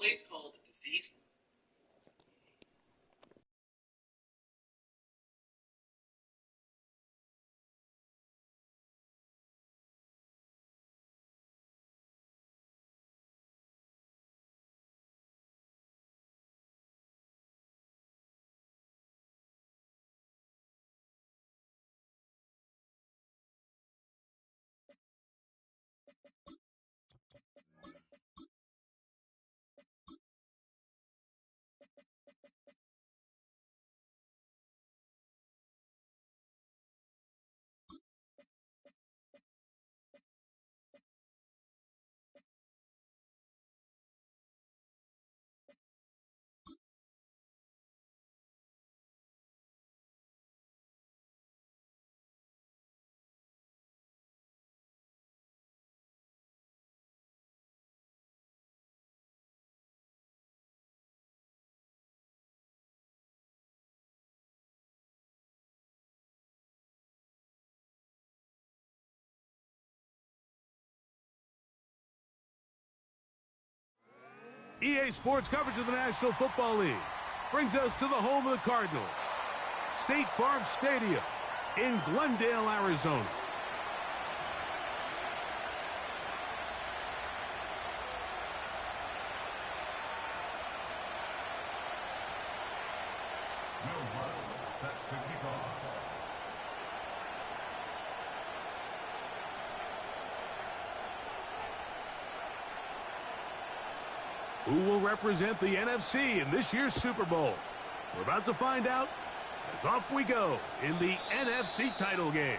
play's called Z. EA Sports coverage of the National Football League brings us to the home of the Cardinals, State Farm Stadium in Glendale, Arizona. Who will represent the NFC in this year's Super Bowl? We're about to find out as off we go in the NFC title game.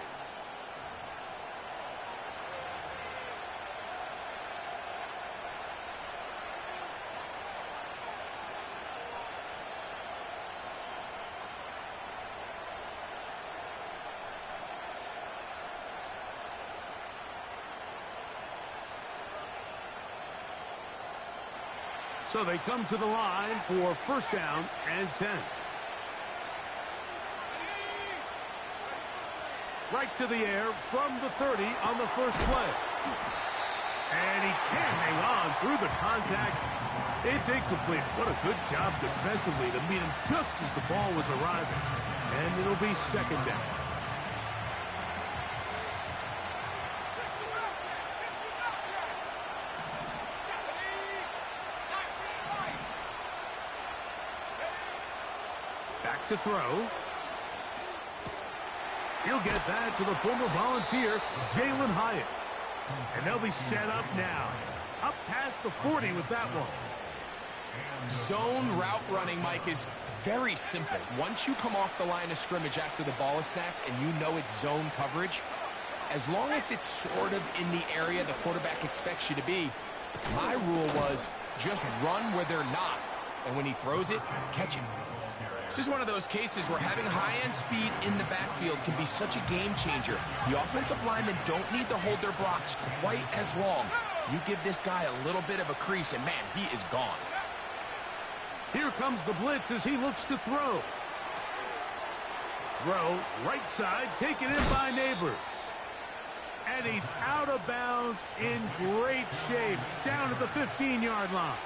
So they come to the line for first down and 10. Right to the air from the 30 on the first play. And he can't hang on through the contact. It's incomplete. What a good job defensively to meet him just as the ball was arriving. And it'll be second down. To throw. He'll get that to the former Volunteer, Jalen Hyatt. And they'll be set up now. Up past the 40 with that one. Zone route running, Mike, is very simple. Once you come off the line of scrimmage after the ball is snapped and you know it's zone coverage, as long as it's sort of in the area the quarterback expects you to be, my rule was just run where they're not. And when he throws it, catch it. This is one of those cases where having high-end speed in the backfield can be such a game changer. The offensive linemen don't need to hold their blocks quite as long. You give this guy a little bit of a crease, and man, he is gone. Here comes the blitz as he looks to throw. Throw, right side, taken in by Neighbors. And he's out of bounds in great shape, down at the 15-yard line.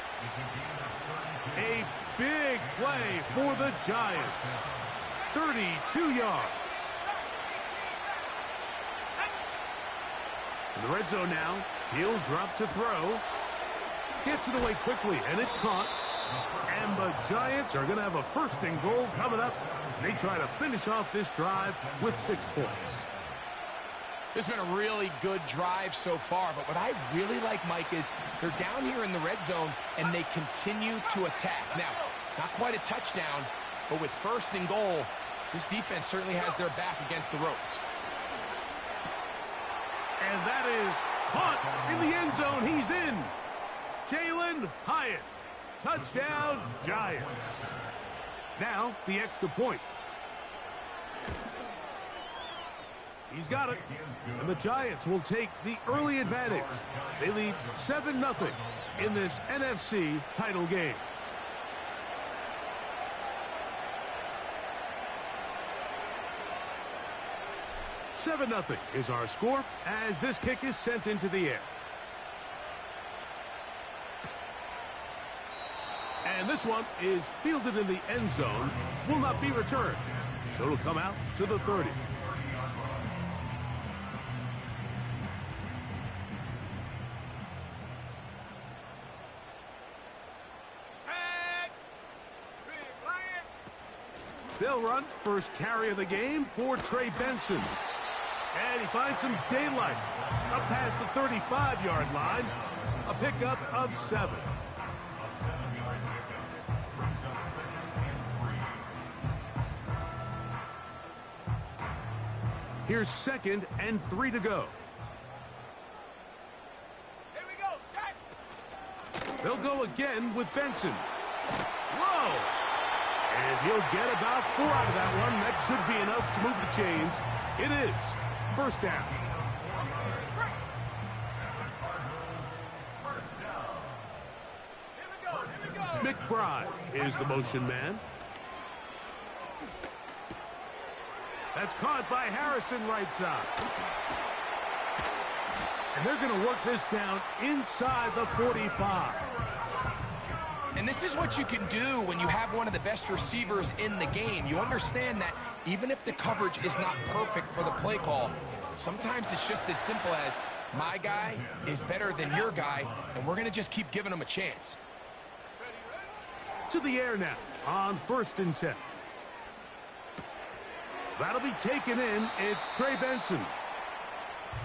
A big play for the Giants. 32 yards. In the red zone now, he'll drop to throw. Gets it away quickly, and it's caught. And the Giants are going to have a first and goal coming up. They try to finish off this drive with 6 points. This has been a really good drive so far, but what I really like, Mike, is they're down here in the red zone, and they continue to attack. Now, not quite a touchdown, but with first and goal, this defense certainly has their back against the ropes. And that is caught in the end zone. He's in. Jalen Hyatt. Touchdown, Giants. Now, the extra point. He's got it. And the Giants will take the early advantage. They lead 7-0 in this NFC title game. "7-0 is our score as this kick is sent into the air. And this one is fielded in the end zone, will not be returned. So it'll come out to the 30. They'll run first carry of the game for Trey Benson. And he finds some daylight up past the 35-yard line. A pickup of 7. Here's 2nd and 3 to go. Here we go, set. They'll go again with Benson. Whoa! And he'll get about 4 out of that one. That should be enough to move the chains. It is. First down. McBride is the motion man. That's caught by Harrison right side. And they're going to work this down inside the 45. And this is what you can do when you have one of the best receivers in the game. You understand that even if the coverage is not perfect for the play call, sometimes it's just as simple as my guy is better than your guy, and we're going to just keep giving him a chance. To the air now on 1st and 10. That'll be taken in. It's Trey Benson.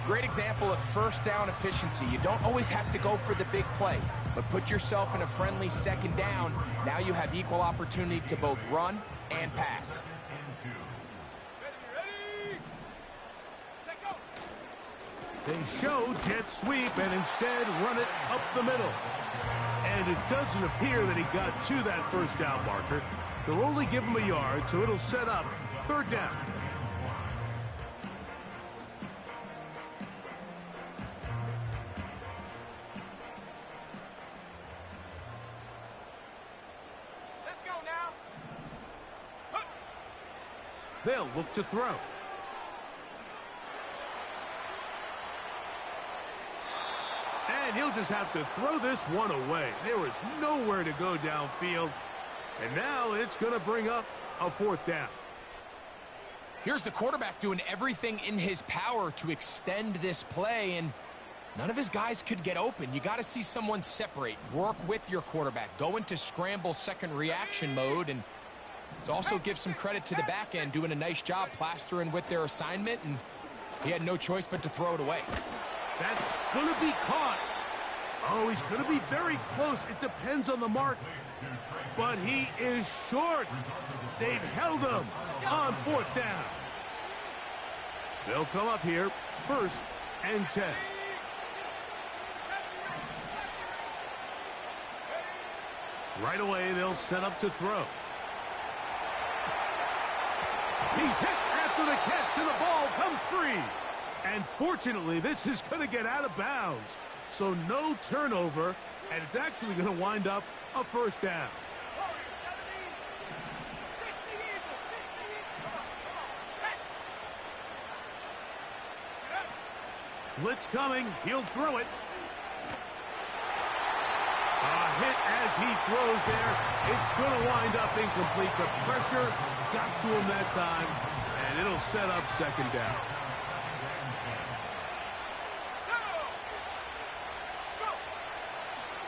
Great example of first down efficiency. You don't always have to go for the big play, but put yourself in a friendly 2nd down. Now you have equal opportunity to both run and pass. They show jet sweep and instead run it up the middle. And it doesn't appear that he got to that first down marker. They'll only give him a yard, so it'll set up 3rd down. Let's go now. They'll look to throw. And he'll just have to throw this one away. There was nowhere to go downfield. And now it's going to bring up a 4th down. Here's the quarterback doing everything in his power to extend this play, and none of his guys could get open. You got to see someone separate, work with your quarterback, go into scramble second reaction mode, and it's also give some credit to the back end doing a nice job plastering with their assignment, and he had no choice but to throw it away. That's going to be caught. Oh, he's going to be very close. It depends on the mark. But he is short. They've held him on 4th down. They'll come up here 1st and 10. Right away, they'll set up to throw. He's hit after the catch, and the ball comes free. And fortunately, this is going to get out of bounds. So no turnover, and it's actually going to wind up a 1st down. Blitz coming. He'll throw it. A hit as he throws there. It's going to wind up incomplete. The pressure got to him that time, and it'll set up 2nd down.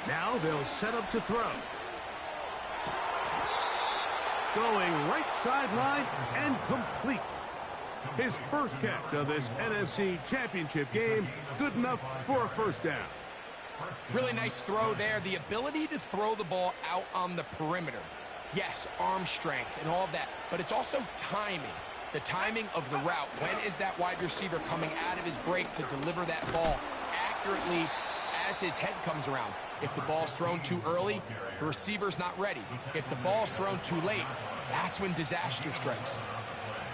Now they'll set up to throw. Going right sideline and complete. His first catch of this NFC Championship game, good enough for a 1st down. Really nice throw there. The ability to throw the ball out on the perimeter. Yes, arm strength and all that, but it's also timing. The timing of the route. When is that wide receiver coming out of his break to deliver that ball accurately as his head comes around? If the ball's thrown too early, the receiver's not ready. If the ball's thrown too late, that's when disaster strikes.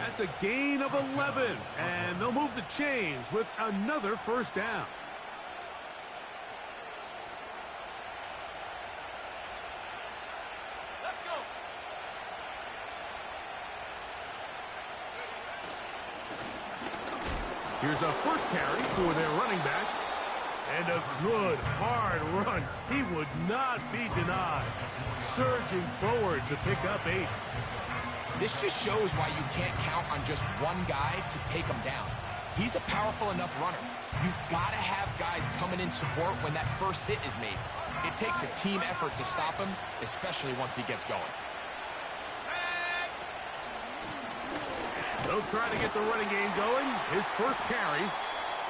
That's a gain of 11, and they'll move the chains with another 1st down. Let's go. Here's a first carry for their running back. And a good, hard run. He would not be denied. Surging forward to pick up 8. This just shows why you can't count on just one guy to take him down. He's a powerful enough runner. You've got to have guys coming in support when that first hit is made. It takes a team effort to stop him, especially once he gets going. They'll try to get the running game going. His first carry.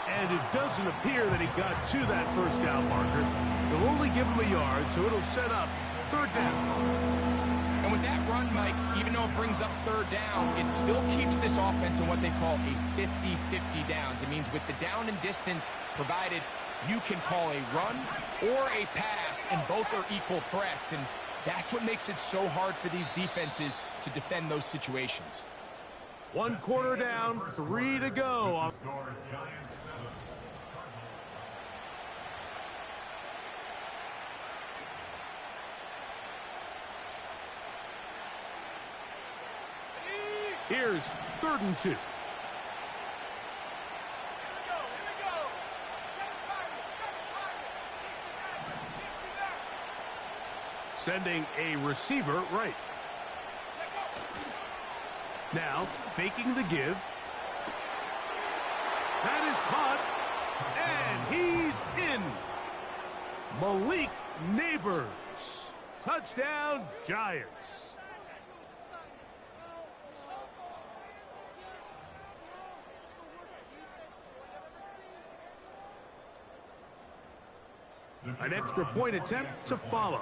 And it doesn't appear that he got to that first down marker. They'll only give him a yard, so it'll set up 3rd down. And with that run, Mike, even though it brings up 3rd down, it still keeps this offense in what they call a 50-50 downs. It means with the down and distance provided, you can call a run or a pass, and both are equal threats. And that's what makes it so hard for these defenses to defend those situations. 1 quarter down, 3 to go. Here's 3rd and 2. Here we go, here we go. 7 Sending a receiver right. Now, faking the give. That is caught. And he's in. Malik Neighbors. Touchdown, Giants. An extra point attempt to follow.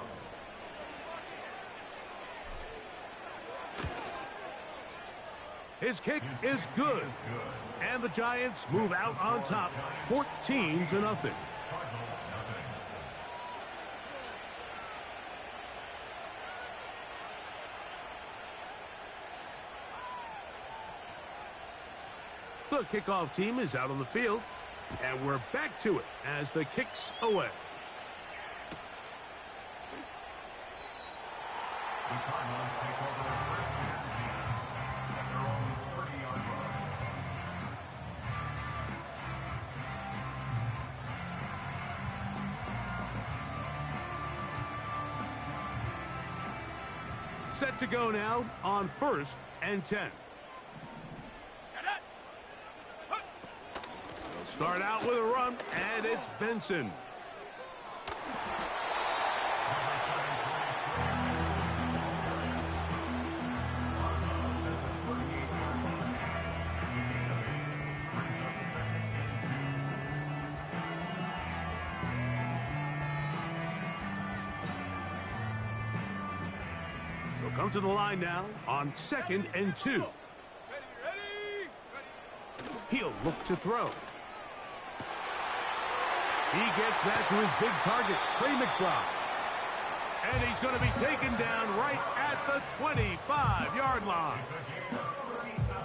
His kick is good. And the Giants move out on top, 14-0. The kickoff team is out on the field. And we're back to it as the kick's away. The Cardinals take over the first and 10 at their own 30-yard line. Set to go now on 1st and 10. They'll start out with a run, and it's Benson. Come to the line now on 2nd and 2. He'll look to throw. He gets that to his big target, Trey McBride. And he's going to be taken down right at the 25-yard line.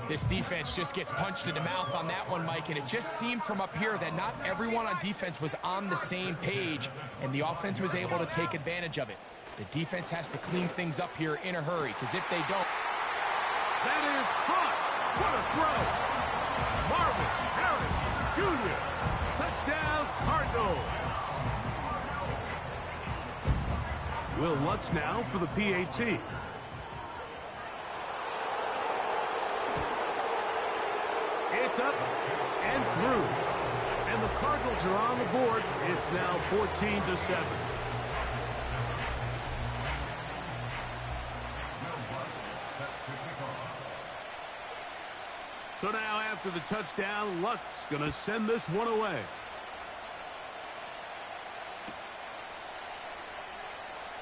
This defense just gets punched in the mouth on that one, Mike, and it just seemed from up here that not everyone on defense was on the same page, and the offense was able to take advantage of it. The defense has to clean things up here in a hurry, because if they don't... That is caught. What a throw. Marvin Harrison Jr. Touchdown, Cardinals. Will Lutz now for the PAT. It's up and through. And the Cardinals are on the board. It's now 14-7. So now after the touchdown, Lutz going to send this one away.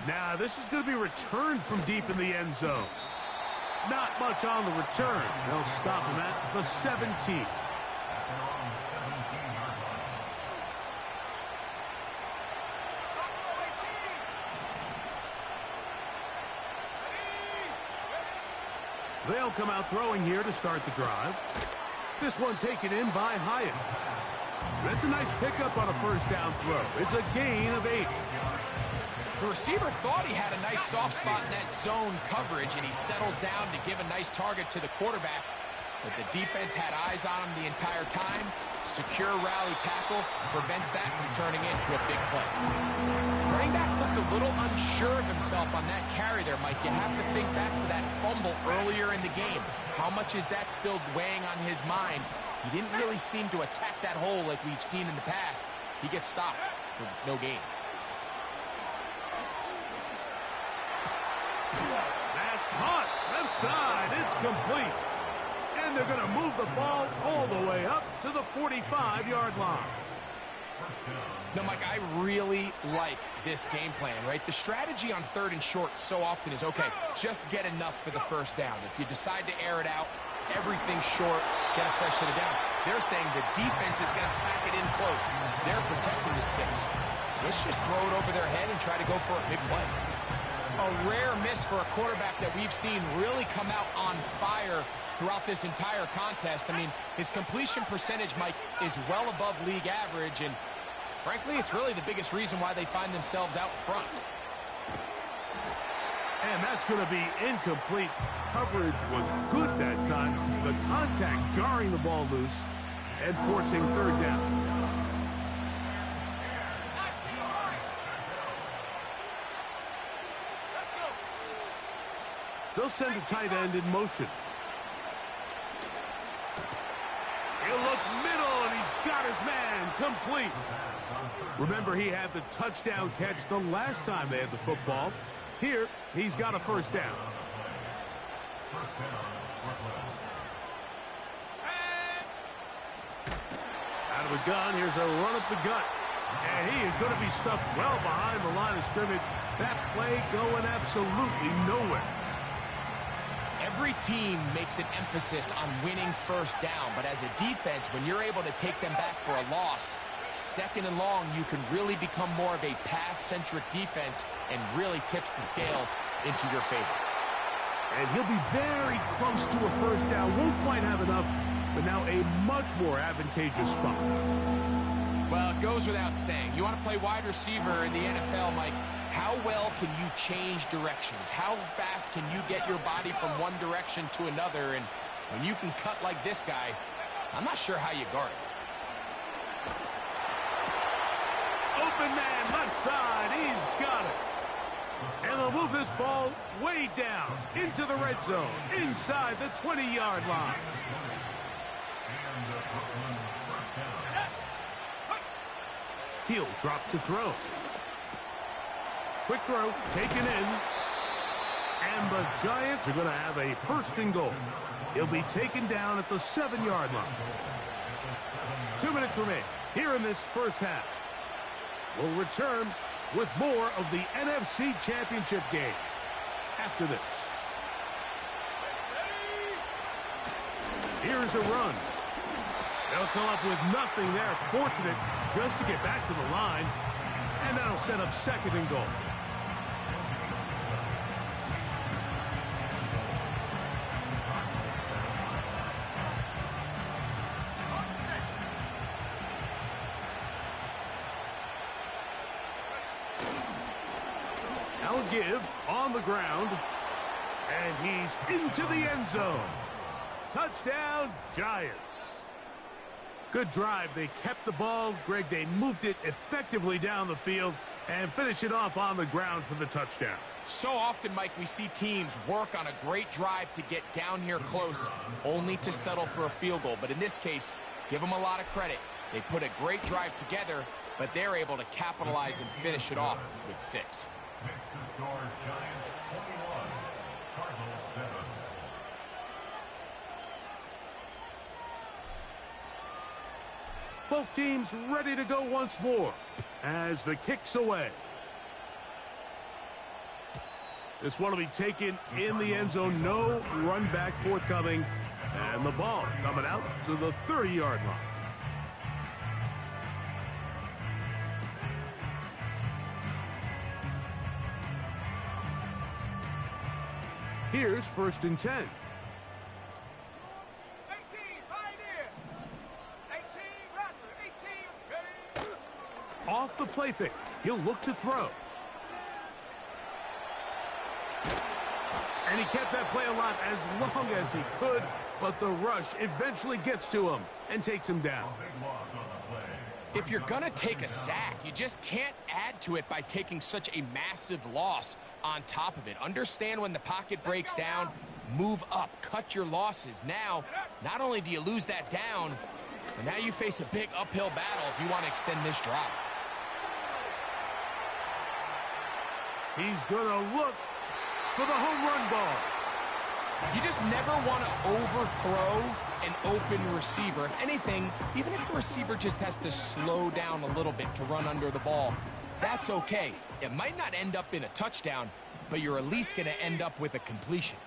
Now this is going to be returned from deep in the end zone. Not much on the return. They'll stop him at the 17. They'll come out throwing here to start the drive. This one taken in by Hyatt. That's a nice pickup on a first down throw. It's a gain of 8. The receiver thought he had a nice soft spot in that zone coverage, and he settles down to give a nice target to the quarterback. But the defense had eyes on him the entire time, Secure rally tackle prevents that from turning into a big play. Running back looked a little unsure of himself on that carry there, Mike. You have to think back to that fumble earlier in the game. How much is that still weighing on his mind? He didn't really seem to attack that hole like we've seen in the past. He gets stopped for no gain. That's caught. Left side. It's complete. And they're going to move the ball all the way up to the 45-yard line. No, Mike, I really like this game plan, right? The strategy on 3rd and short so often is, okay, just get enough for the first down. If you decide to air it out, everything's short, get a fresh set of downs. They're saying the defense is going to pack it in close. They're protecting the sticks. Let's just throw it over their head and try to go for a big play. A rare miss for a quarterback that we've seen really come out on fire throughout this entire contest. I mean, his completion percentage, Mike, is well above league average, and frankly, it's really the biggest reason why they find themselves out front. And that's going to be incomplete. Coverage was good that time. The contact jarring the ball loose and forcing 3rd down. They'll send a tight end in motion. He'll look middle, and he's got his man complete. Remember, he had the touchdown catch the last time they had the football. Here, he's got a first down. Out of the gun, here's a run up the gut. And he is going to be stuffed well behind the line of scrimmage. That play going absolutely nowhere. Every team makes an emphasis on winning first down, but as a defense, when you're able to take them back for a loss, 2nd and long, you can really become more of a pass-centric defense and really tips the scales into your favor. And he'll be very close to a first down. Won't quite have enough, but now a much more advantageous spot. Well, it goes without saying. You want to play wide receiver in the NFL, Mike, how well can you change directions? How fast can you get your body from one direction to another? And when you can cut like this guy, I'm not sure how you guard it. Open man, left side, he's got it. And they'll move this ball way down into the red zone, inside the 20-yard line. He'll drop to throw. Quick throw, taken in. And the Giants are going to have a 1st and goal. He'll be taken down at the 7-yard line. 2 minutes remain here in this first half. We'll return with more of the NFC Championship game after this. Here's a run. They'll come up with nothing there. Fortunate just to get back to the line. And that'll set up 2nd and goal. Now give on the ground. And he's into the end zone. Touchdown, Giants. Good drive. They kept the ball. Greg, they moved it effectively down the field and finish it off on the ground for the touchdown. So often, Mike, we see teams work on a great drive to get down here close, only to settle for a field goal. But in this case, give them a lot of credit. They put a great drive together, but they're able to capitalize and finish it off with 6. Next to score, Giants 21, Cardinals 7. Both teams ready to go once more as the kick's away. This one will be taken in the end zone. No run back forthcoming. And the ball coming out to the 30-yard line. Here's 1st and 10. 18, Pioneer. 18, Rattler. 18, ready. Off the play fake. He'll look to throw. And he kept that play alive as long as he could, but the rush eventually gets to him, and takes him down. Big loss on the play. If you're going to take a sack, you just can't add to it by taking such a massive loss on top of it. Understand when the pocket breaks down, move up, cut your losses. Now, not only do you lose that down, but now you face a big uphill battle if you want to extend this drive. He's going to look for the home run ball. You just never want to overthrow an open receiver. If anything, even if the receiver just has to slow down a little bit to run under the ball, that's okay. It might not end up in a touchdown, but you're at least going to end up with a completion.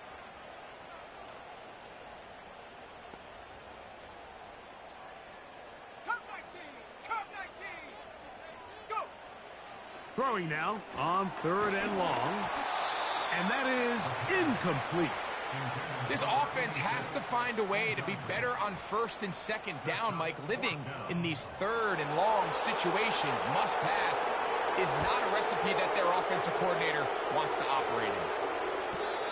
Curve 19. Curve 19. Go. Throwing now on 3rd and long. And that is incomplete. This offense has to find a way to be better on 1st and 2nd down, Mike. Living in these 3rd and long situations, must pass, is not a recipe that their offensive coordinator wants to operate in.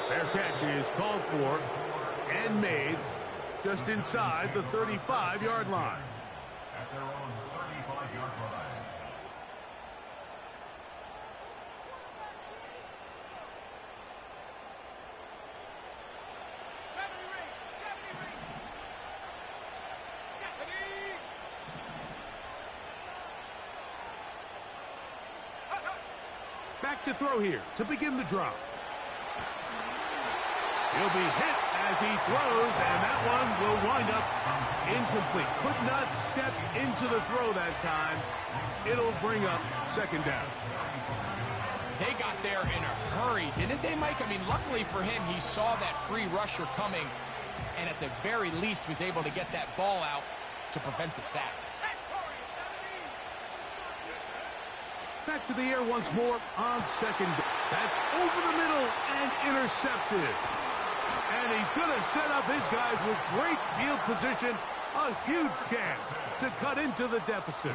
Fair catch is called for and made just inside the 35-yard line. At their own 35-yard line. Back to throw here to begin the drive. He'll be hit as he throws, and that one will wind up incomplete. Could not step into the throw that time. It'll bring up 2nd down. They got there in a hurry, didn't they, Mike? I mean, luckily for him, he saw that free rusher coming, and at the very least was able to get that ball out to prevent the sack. Back to the air once more on 2nd. That's over the middle and intercepted. And he's going to set up his guys with great field position. A huge chance to cut into the deficit.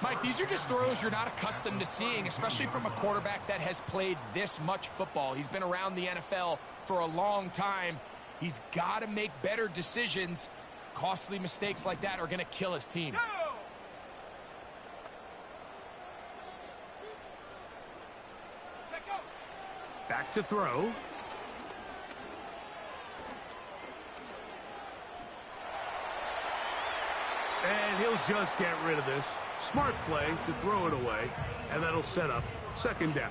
Mike, these are just throws you're not accustomed to seeing, especially from a quarterback that has played this much football. He's been around the NFL for a long time. He's got to make better decisions. Costly mistakes like that are going to kill his team. Back to throw. And he'll just get rid of this. Smart play to throw it away, and that'll set up 2nd down.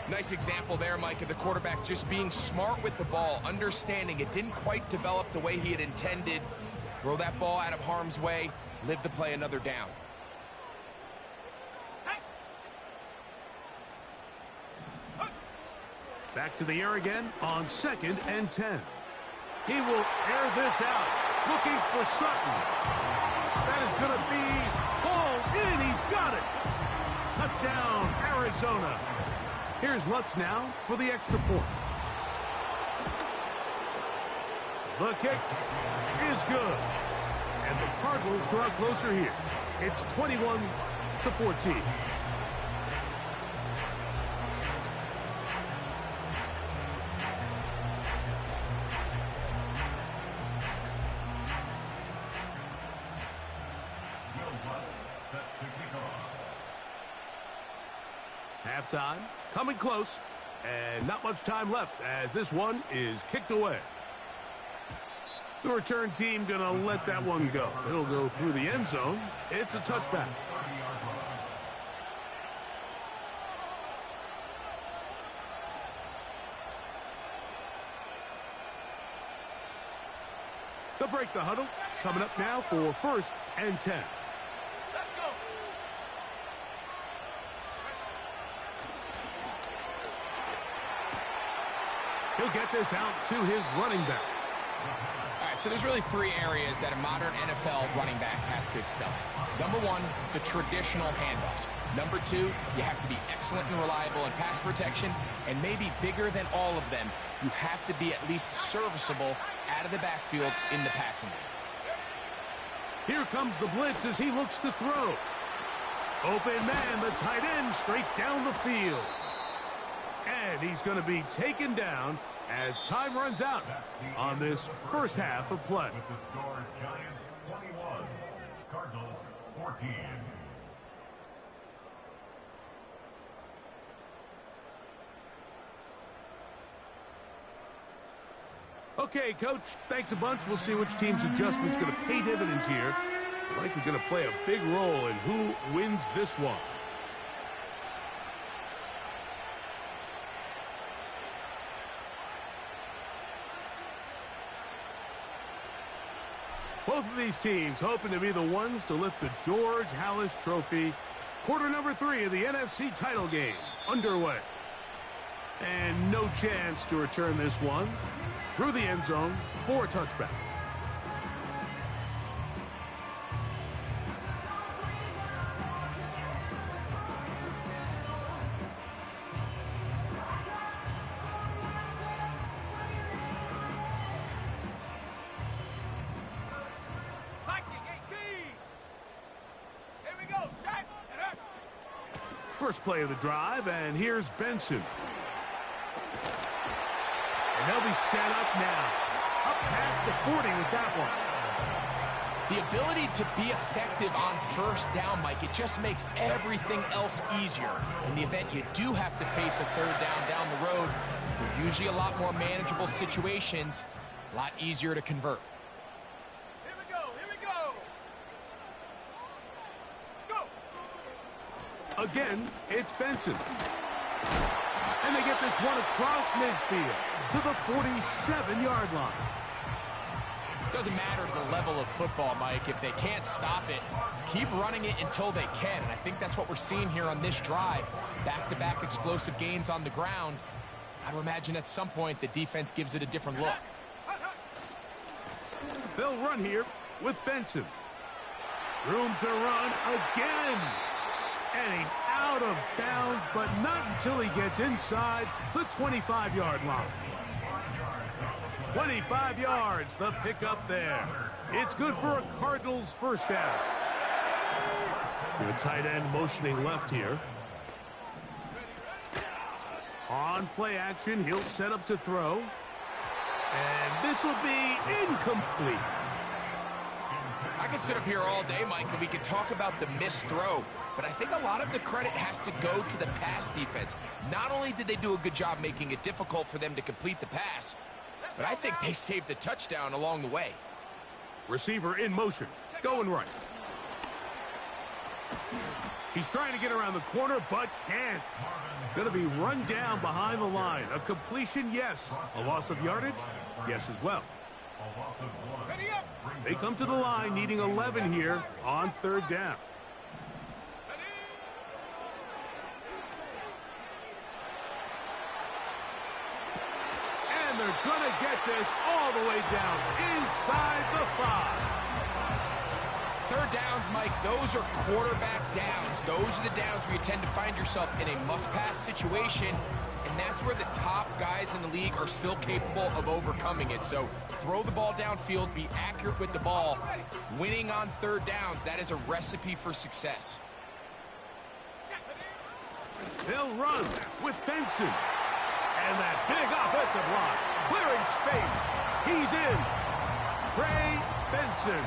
Nice example there, Mike, of the quarterback just being smart with the ball, understanding it didn't quite develop the way he had intended. Throw that ball out of harm's way, live to play another down. Back to the air again on 2nd and 10. He will air this out, looking for Sutton. That is going to be hauled in. He's got it. Touchdown, Arizona. Here's Lutz now for the extra point. The kick is good. And the Cardinals draw closer here. It's 21-14. Halftime, coming close, and not much time left as this one is kicked away. The return team gonna let that one go. It'll go through the end zone. It's a touchback. They'll break the huddle. Coming up now for 1st and 10. He'll get this out to his running back. All right, so there's really 3 areas that a modern NFL running back has to excel at. Number 1, the traditional handoffs. Number 2, you have to be excellent and reliable in pass protection. And maybe bigger than all of them, you have to be at least serviceable out of the backfield in the passing game. Here comes the blitz as he looks to throw. Open man, the tight end, straight down the field. And he's going to be taken down as time runs out on this first half of play. With the score, Giants 21, Cardinals 14. Okay, Coach, thanks a bunch. We'll see which team's adjustment's going to pay dividends here. Likely going to play a big role in who wins this one. Both of these teams hoping to be the ones to lift the George Halas Trophy. Quarter number 3 of the NFC title game underway. And no chance to return this one through the end zone for a touchback. First play of the drive, and here's Benson. And they'll be set up now. Up past the 40 with that one. The ability to be effective on first down, Mike, it just makes everything else easier. In the event you do have to face a third down the road, they're usually a lot more manageable situations, a lot easier to convert. Here we go, here we go. Go. Again, it's Benson. And they get this one across midfield to the 47-yard line. Doesn't matter the level of football, Mike. If they can't stop it, keep running it until they can. And I think that's what we're seeing here on this drive. Back-to-back explosive gains on the ground. I'd imagine at some point the defense gives it a different look. They'll run here with Benson. Room to run again. And he's out of bounds, but not until he gets inside the 25-yard line. 25 yards, the pickup there. It's good for a Cardinals first down. The tight end motioning left here. On play action, he'll set up to throw. And this will be incomplete. I could sit up here all day, Mike, and we could talk about the missed throw. But I think a lot of the credit has to go to the pass defense. Not only did they do a good job making it difficult for them to complete the pass, but I think they saved a touchdown along the way. Receiver in motion, going right. He's trying to get around the corner, but can't. Going to be run down behind the line. A completion, yes. A loss of yardage, yes as well. They come to the line needing 11 here on third down. And they're going to get this all the way down inside the 5. Third downs, Mike, those are quarterback downs. Those are the downs where you tend to find yourself in a must-pass situation, and that's where the top guys in the league are still capable of overcoming it. So throw the ball downfield, be accurate with the ball. Winning on third downs, that is a recipe for success. They'll run with Benson. And that big offensive line, clearing space. He's in. Trey Benson.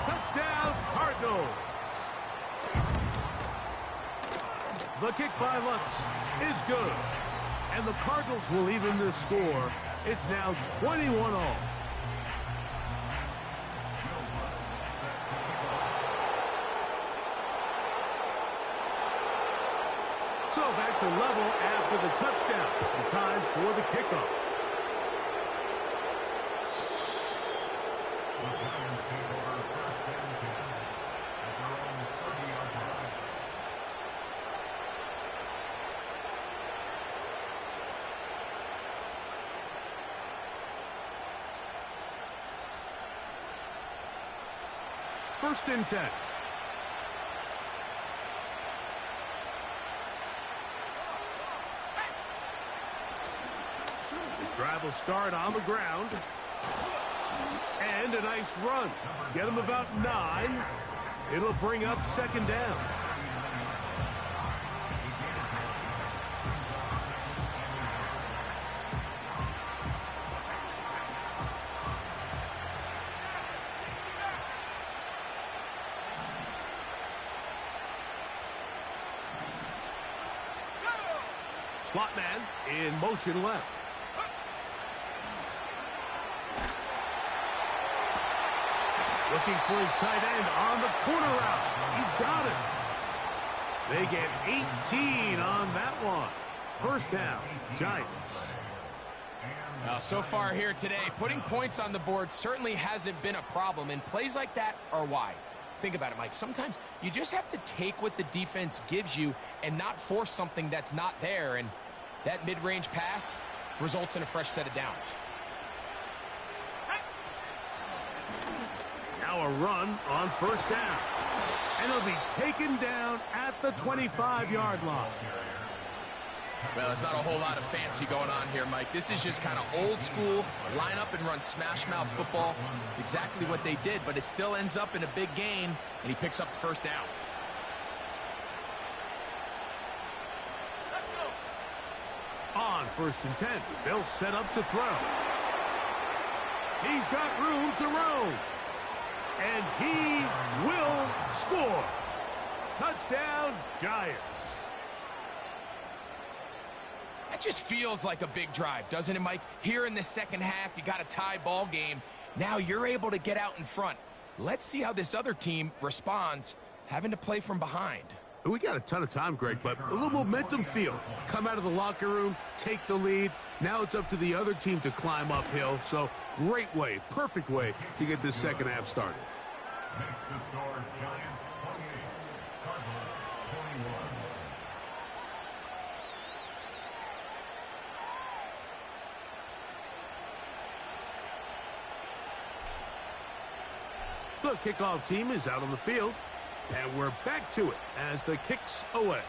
Touchdown, Cardinals. The kick by Lutz is good. And the Cardinals will even the score. It's now 21-all. So back to level after the touchdown. And time for the kickoff. The Giants take over first and 10 at their own 30-yard line. First and 10. This drive will start on the ground. And a nice run. Get him about 9. It'll bring up second down. Slot man in motion left. Looking for his tight end on the corner route. He's got it. They get 18 on that one. First down, Giants. So far here today, putting points on the board certainly hasn't been a problem, and plays like that are why. Think about it, Mike. Sometimes you just have to take what the defense gives you and not force something that's not there, and that mid-range pass results in a fresh set of downs. Now a run on first down. And it'll be taken down at the 25-yard line. Well, there's not a whole lot of fancy going on here, Mike. This is just kind of old school, line up and run smash mouth football. It's exactly what they did, but it still ends up in a big gain, and he picks up the first down. Let's go. On first and 10, they'll set up to throw. He's got room to roam. And he will score. Touchdown, Giants. That just feels like a big drive, doesn't it, Mike? Here in the second half, you got a tie ball game. Now you're able to get out in front. Let's see how this other team responds, having to play from behind. We got a ton of time, Greg, but a little momentum feel. Come out of the locker room, take the lead. Now it's up to the other team to climb uphill. So great way, perfect way to get this second half started. Makes the score Giants 28, Cardinals 21. The kickoff team is out on the field, and we're back to it as the kick's away.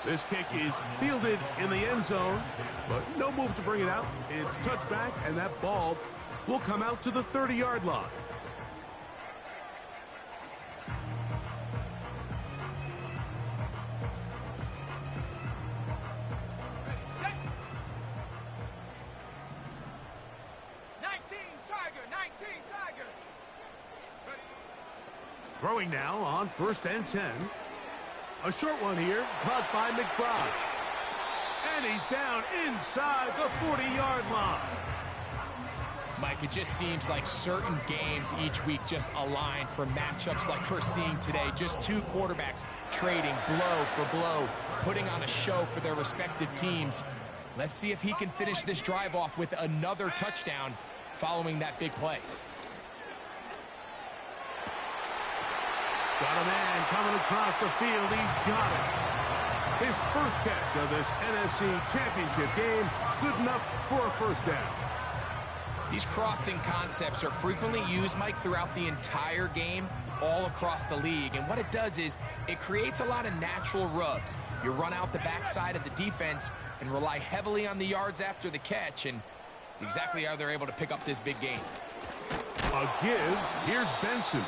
This kick is fielded in the end zone, but no move to bring it out. It's touchback, and that ball will come out to the 30-yard line. Ready, set. 19 Tiger, 19 Tiger. Ready. Throwing now on first and 10. A short one here, caught by McBride. And he's down inside the 40-yard line. Mike, it just seems like certain games each week just align for matchups like we're seeing today. Just two quarterbacks trading blow for blow, putting on a show for their respective teams. Let's see if he can finish this drive off with another touchdown following that big play. Got a man coming across the field. He's got it. His first catch of this NFC Championship game. Good enough for a first down. These crossing concepts are frequently used, Mike, throughout the entire game, all across the league. And what it does is it creates a lot of natural rubs. You run out the backside of the defense and rely heavily on the yards after the catch, and it's exactly how they're able to pick up this big gain. A give. Here's Benson.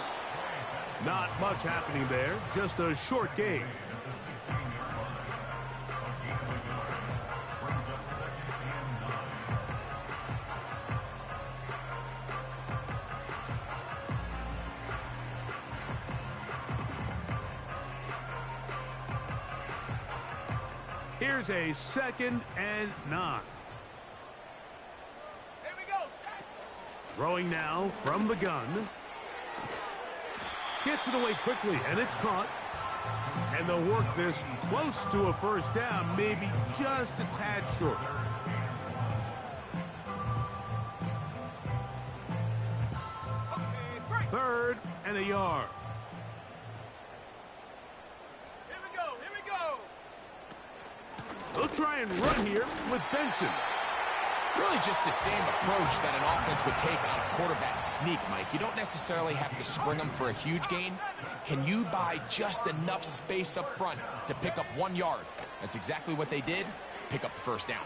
Not much happening there. Just a short gain. Here's a 2nd and 9. Here we go, set. Throwing now from the gun. Gets it away quickly, and it's caught. And they'll work this close to a first down, maybe just a tad short. Okay, break. 3rd and a yard. Here we go, here we go. They'll try and run here with Benson. Really just the same approach that an offense would take on a quarterback sneak, Mike. You don't necessarily have to spring them for a huge gain. Can you buy just enough space up front to pick up 1 yard? That's exactly what they did. Pick up the first down.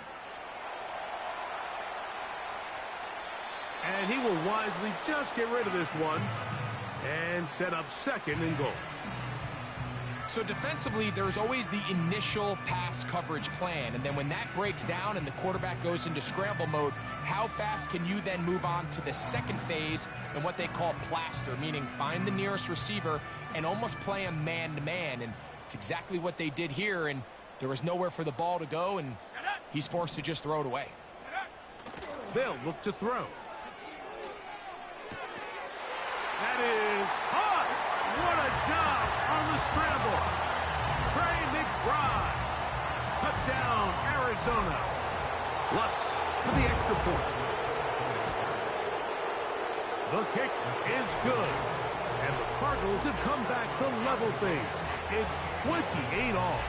And he will wisely just get rid of this one and set up 2nd and goal. So defensively, there's always the initial pass coverage plan, and then when that breaks down and the quarterback goes into scramble mode, how fast can you then move on to the second phase and what they call plaster, meaning find the nearest receiver and almost play him man-to-man. And It's exactly what they did here, and there was nowhere for the ball to go, and he's forced to just throw it away. They'll look to throw. That is caught. What a job on the scramble. Trey McBride. Touchdown, Arizona. Lutz for the extra point. The kick is good. And the Cardinals have come back to level things. It's 28 all.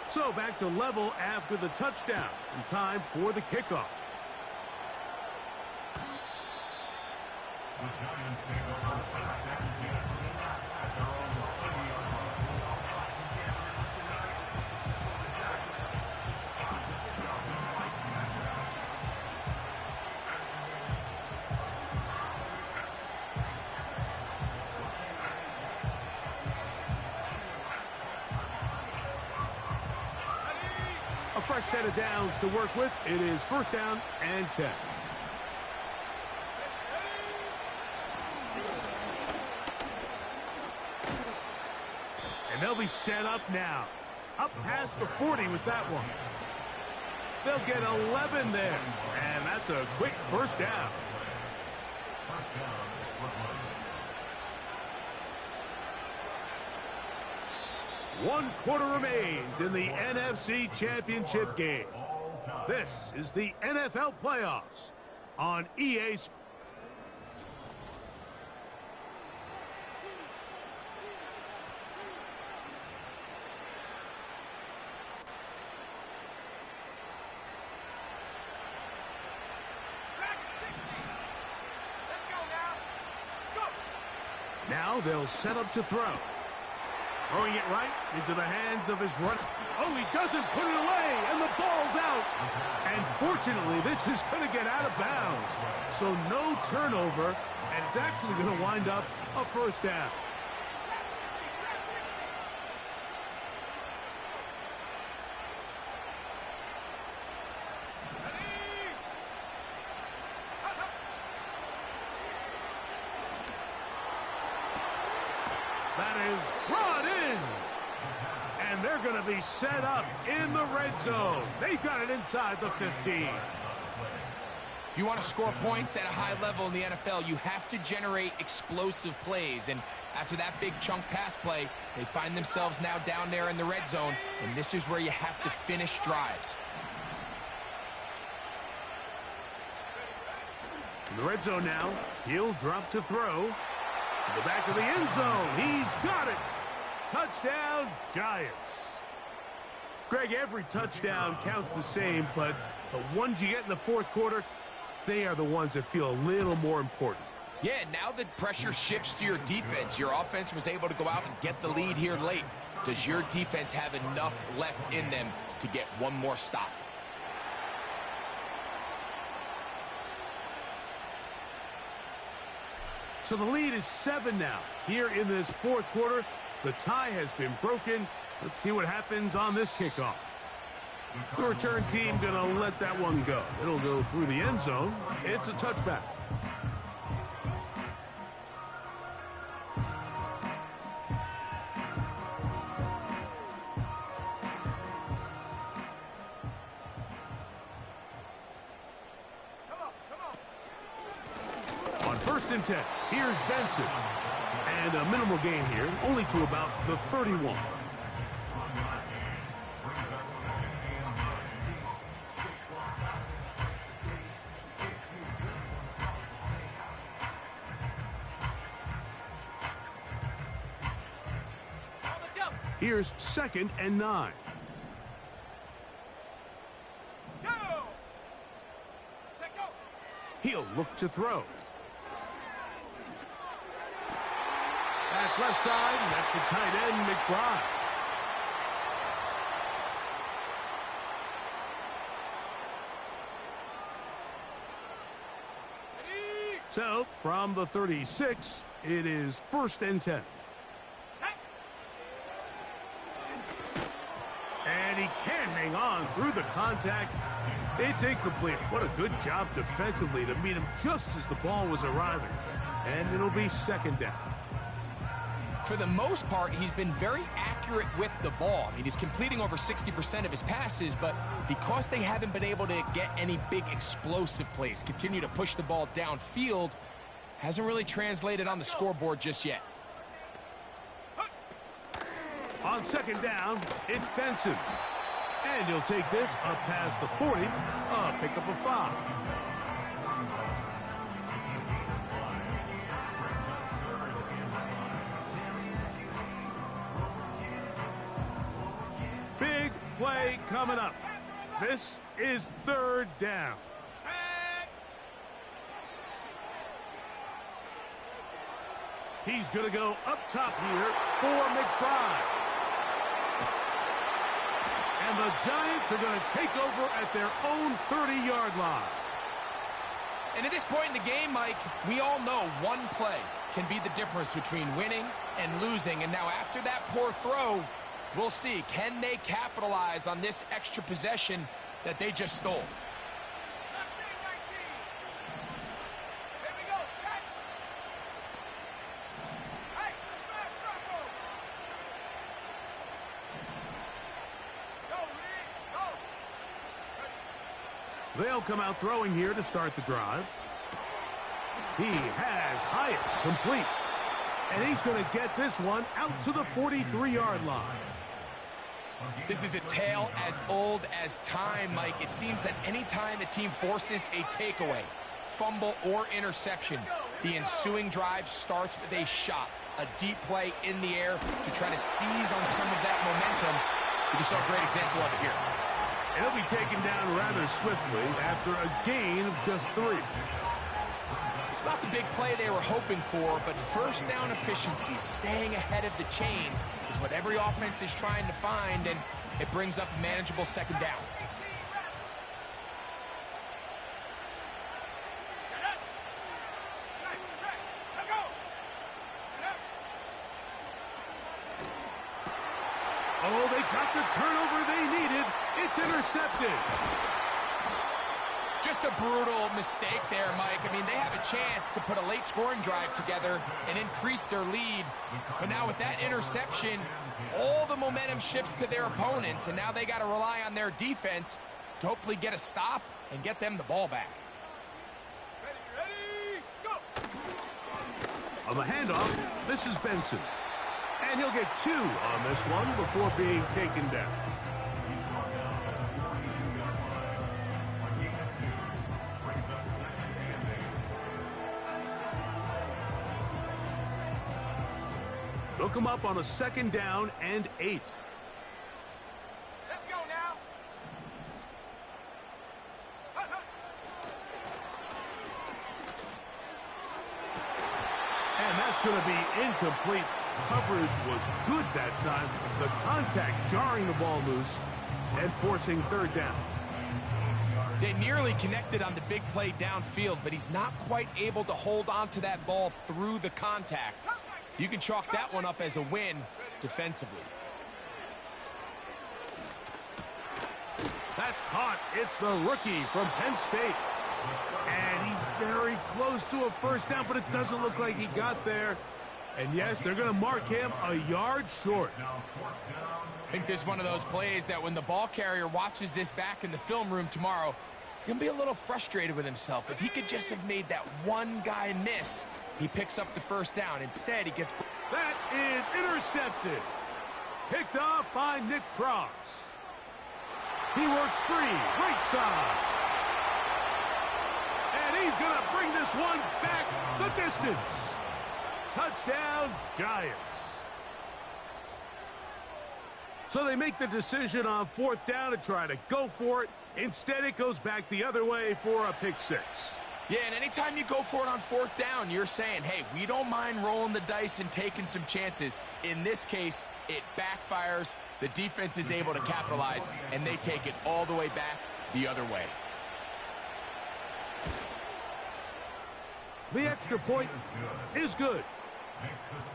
So back to level after the touchdown. And time for the kickoff. The Giants take over first and 10 at their own 30-yard line. A fresh set of downs to work with. It is first down and 10. And they'll be set up now. Up past the 40 with that one. They'll get 11 there. And that's a quick first down. First down, Brooklyn. 1 quarter remains in the NFC Championship game. This is the NFL playoffs on EA Sports. Back at 60. Let's go now. Go. Now they'll set up to throw. Throwing it right into the hands of his runner. Oh, he doesn't put it away, and the ball's out. And fortunately, this is going to get out of bounds. So no turnover, and it's actually going to wind up a first down. That is brought in. And they're going to be set up in the red zone. They've got it inside the 15. If you want to score points at a high level in the NFL, you have to generate explosive plays. And after that big chunk pass play, they find themselves now down there in the red zone. And this is where you have to finish drives. In the red zone now, he'll drop to throw. To the back of the end zone. He's got it. Touchdown, Giants. Greg, every touchdown counts the same, but the ones you get in the fourth quarter, they are the ones that feel a little more important. Yeah, now that pressure shifts to your defense, your offense was able to go out and get the lead here late. Does your defense have enough left in them to get one more stop? So the lead is 7 now. Here in this fourth quarter, the tie has been broken. Let's see what happens on this kickoff. The return team going to let that one go. It'll go through the end zone. It's a touchback. On 1st and 10, here's Benson. And a minimal gain here, only to about the 31. Here's 2nd and 9. Go. Set, go. He'll look to throw. That's left side, and that's the tight end, McBride. Ready. So, from the 36, it is 1st and 10. Set. And he can't hang on through the contact. It's incomplete. What a good job defensively to meet him just as the ball was arriving. And it'll be second down. For the most part, he's been very accurate with the ball. I mean, he's completing over 60% of his passes, but because they haven't been able to get any big explosive plays, continue to push the ball downfield, hasn't really translated on the scoreboard just yet. On second down, it's Benson. And he'll take this up past the 40, pick up a 5. Big play coming up. This is third down. He's going to go up top here for McBride. And the Giants are going to take over at their own 30-yard line. And at this point in the game, Mike, we all know one play can be the difference between winning and losing. And now after that poor throw, we'll see, can they capitalize on this extra possession that they just stole? They'll come out throwing here to start the drive. He has Hyatt complete. And he's going to get this one out to the 43-yard line. This is a tale as old as time, Mike. It seems that any time a team forces a takeaway, fumble, or interception, the ensuing drive starts with a shot, a deep play in the air to try to seize on some of that momentum. We saw a great example of it here. And he'll be taken down rather swiftly after a gain of just 3. It's not the big play they were hoping for, but first down efficiency, staying ahead of the chains, is what every offense is trying to find, and it brings up a manageable second down. Oh, they got the turnover they needed. It's intercepted. Just a brutal mistake there, Mike. I mean, they have a chance to put a late scoring drive together and increase their lead. But now with that interception, all the momentum shifts to their opponents, and now they got to rely on their defense to hopefully get a stop and get them the ball back. Ready, go! On the handoff, this is Benson. And he'll get 2 on this one before being taken down. They'll come up on a second down and 8. Let's go now. And that's going to be incomplete. Coverage was good that time. The contact jarring the ball loose and forcing third down. They nearly connected on the big play downfield, but he's not quite able to hold on to that ball through the contact. You can chalk that one up as a win defensively. That's caught. It's the rookie from Penn State. And he's very close to a first down, but it doesn't look like he got there. And yes, they're going to mark him a yard short. I think this is one of those plays that when the ball carrier watches this back in the film room tomorrow, he's going to be a little frustrated with himself. If he could just have made that one guy miss, he picks up the first down. Instead, he gets... That is intercepted. Picked off by Nick Cross. He works free, right side. And he's going to bring this one back the distance. Touchdown, Giants. So they make the decision on fourth down to try to go for it. Instead, it goes back the other way for a pick 6. Yeah, and anytime you go for it on fourth down, you're saying, hey, we don't mind rolling the dice and taking some chances. In this case, it backfires. The defense is able to capitalize, and they take it all the way back the other way. The extra point is good.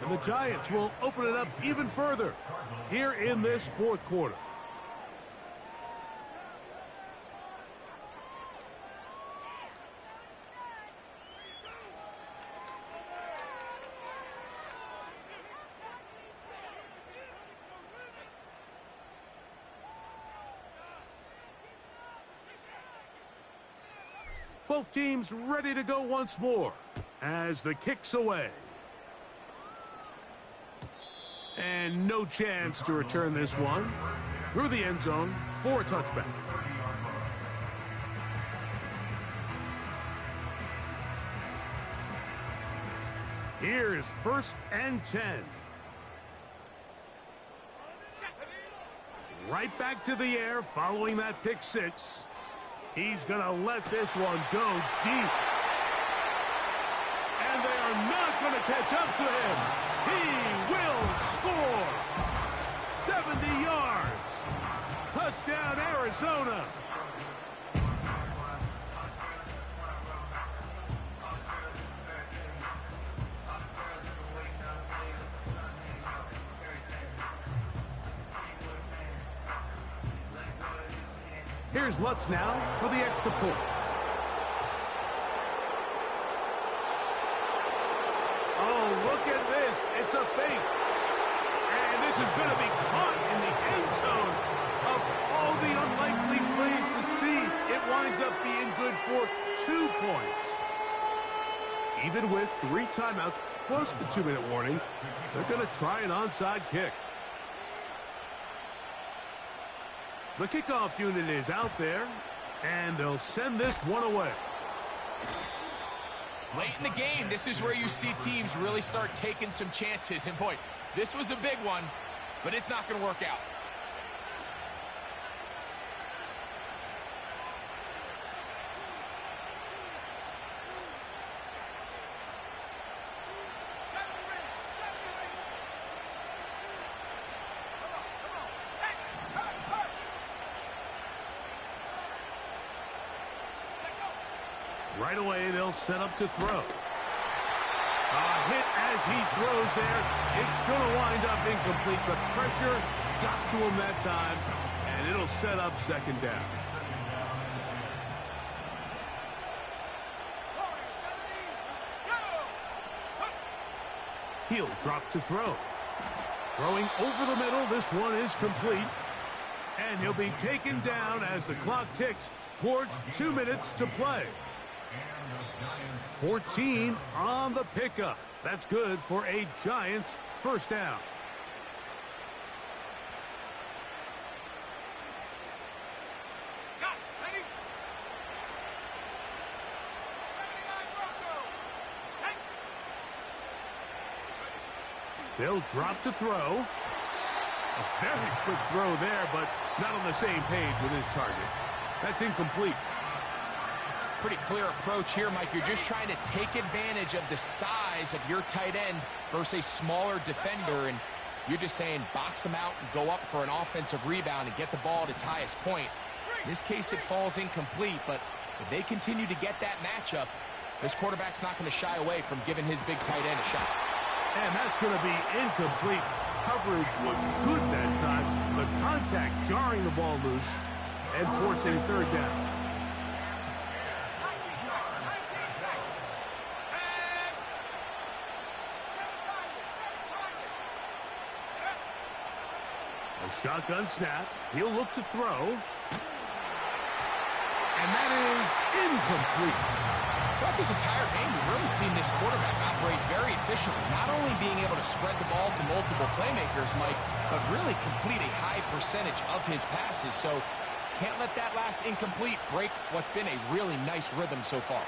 And the Giants will open it up even further here in this fourth quarter. Both teams ready to go once more as the kick's away. And no chance to return this one through the end zone for a touchback. Here's 1st and 10. Right back to the air following that pick six. He's going to let this one go deep. And they are not going to catch up to him. He will score. 70 yards. Touchdown, Arizona. Here's Lutz now for the extra point. Oh, look at this. It's a fake. And this is going to be caught in the end zone. Of all the unlikely plays to see, it winds up being good for 2 points. Even with 3 timeouts plus the 2-minute warning, they're going to try an onside kick. The kickoff unit is out there, and they'll send this one away. Late in the game, this is where you see teams really start taking some chances. And boy, this was a big one, but it's not going to work out. Right away, they'll set up to throw. A hit as he throws there. It's going to wind up incomplete. The pressure got to him that time, and it'll set up 2nd down. He'll drop to throw. Throwing over the middle. This one is complete. And he'll be taken down as the clock ticks towards 2 minutes to play. 14 on the pickup. That's good for a Giants 1st down. Ready? 79 Broncos. They'll drop to throw. A very quick throw there, but not on the same page with his target. That's incomplete. Pretty clear approach here, Mike. You're just trying to take advantage of the size of your tight end versus a smaller defender, and you're just saying box him out and go up for an offensive rebound and get the ball at its highest point. In this case, it falls incomplete, but if they continue to get that matchup, this quarterback's not going to shy away from giving his big tight end a shot. And that's going to be incomplete. Coverage was good that time. The contact jarring the ball loose and forcing 3rd down. Shotgun snap. He'll look to throw. And that is incomplete. Throughout this entire game, we've really seen this quarterback operate very efficiently, not only being able to spread the ball to multiple playmakers, Mike, but really complete a high percentage of his passes. So can't let that last incomplete break what's been a really nice rhythm so far.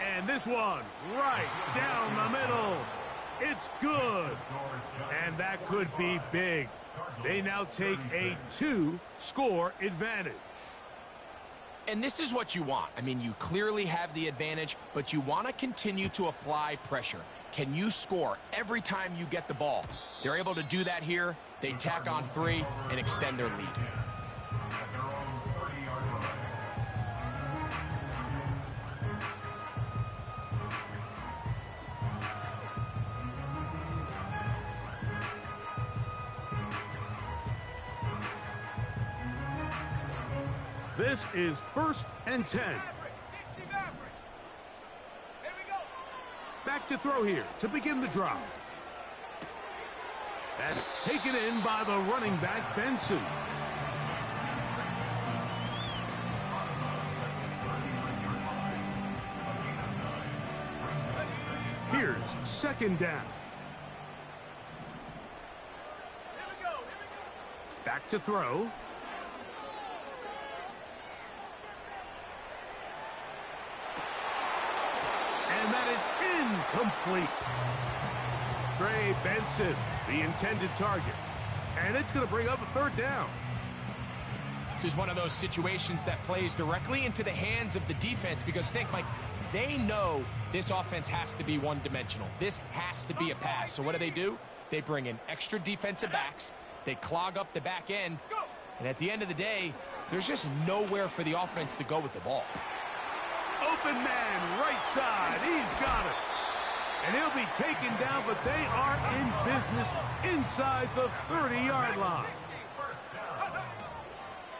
And this one right down the middle. It's good. And that could be big. They now take a 2-score advantage. And this is what you want. I mean, you clearly have the advantage, but you want to continue to apply pressure. Can you score every time you get the ball? They're able to do that here. They tack on 3 and extend their lead. This is 1st and 10. Back to throw here to begin the drive. That's taken in by the running back, Benson. Here's second down. Back to throw. And that is incomplete. Trey Benson, the intended target. And it's going to bring up a third down. This is one of those situations that plays directly into the hands of the defense because think, Mike, they know this offense has to be one-dimensional. This has to be a pass. So what do? They bring in extra defensive backs. They clog up the back end. And at the end of the day, there's just nowhere for the offense to go with the ball. Open man, right side. He's got it. And he'll be taken down, but they are in business inside the 30-yard line.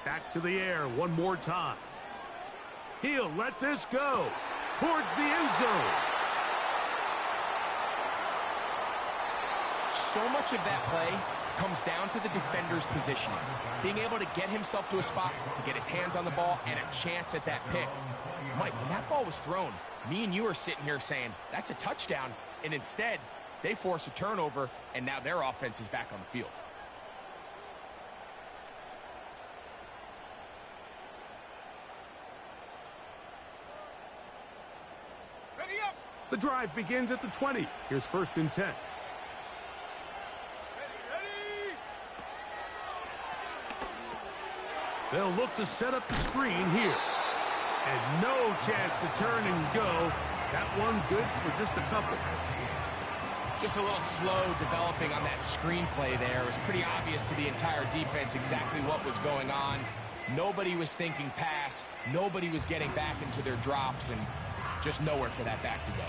Back to the air one more time. He'll let this go towards the end zone. So much of that play comes down to the defender's positioning. Being able to get himself to a spot, to get his hands on the ball, and a chance at that pick. Mike, when that ball was thrown, me and you are sitting here saying, that's a touchdown. And instead, they force a turnover, and now their offense is back on the field. Ready up. The drive begins at the 20. Here's first and 10. Ready. They'll look to set up the screen here. And no chance to turn and go. That one good for just a couple. Just a little slow developing on that screenplay there. It was pretty obvious to the entire defense exactly what was going on. Nobody was thinking pass. Nobody was getting back into their drops, and just nowhere for that back to go.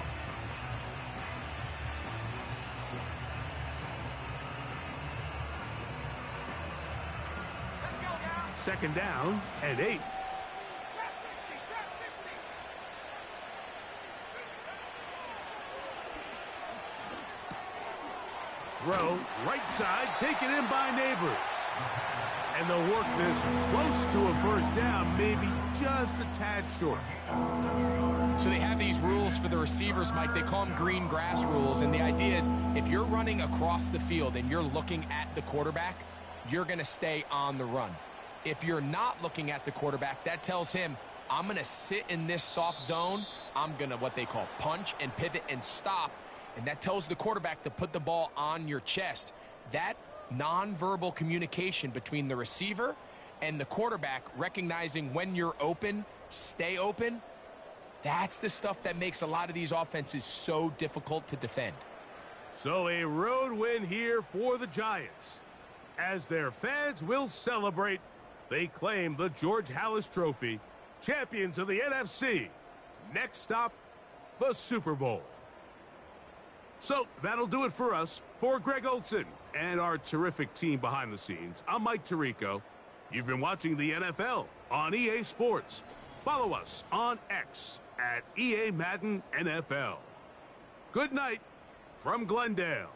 Let's go now. Second down and 8. Trap 60. Trap 60. Throw, right side, taken in by Neighbors. And they'll work this close to a first down, maybe just a tad short. So they have these rules for the receivers, Mike. They call them green grass rules. And the idea is if you're running across the field and you're looking at the quarterback, you're going to stay on the run. If you're not looking at the quarterback, that tells him, I'm going to sit in this soft zone. I'm going to what they call punch and pivot and stop. And that tells the quarterback to put the ball on your chest. That nonverbal communication between the receiver and the quarterback, recognizing when you're open, stay open, that's the stuff that makes a lot of these offenses so difficult to defend. So a road win here for the Giants. As their fans will celebrate, they claim the George Halas Trophy, champions of the NFC. Next stop, the Super Bowl. So that'll do it for us. For Greg Olson and our terrific team behind the scenes, I'm Mike Tirico. You've been watching the NFL on EA Sports. Follow us on X at EA Madden NFL. Good night from Glendale.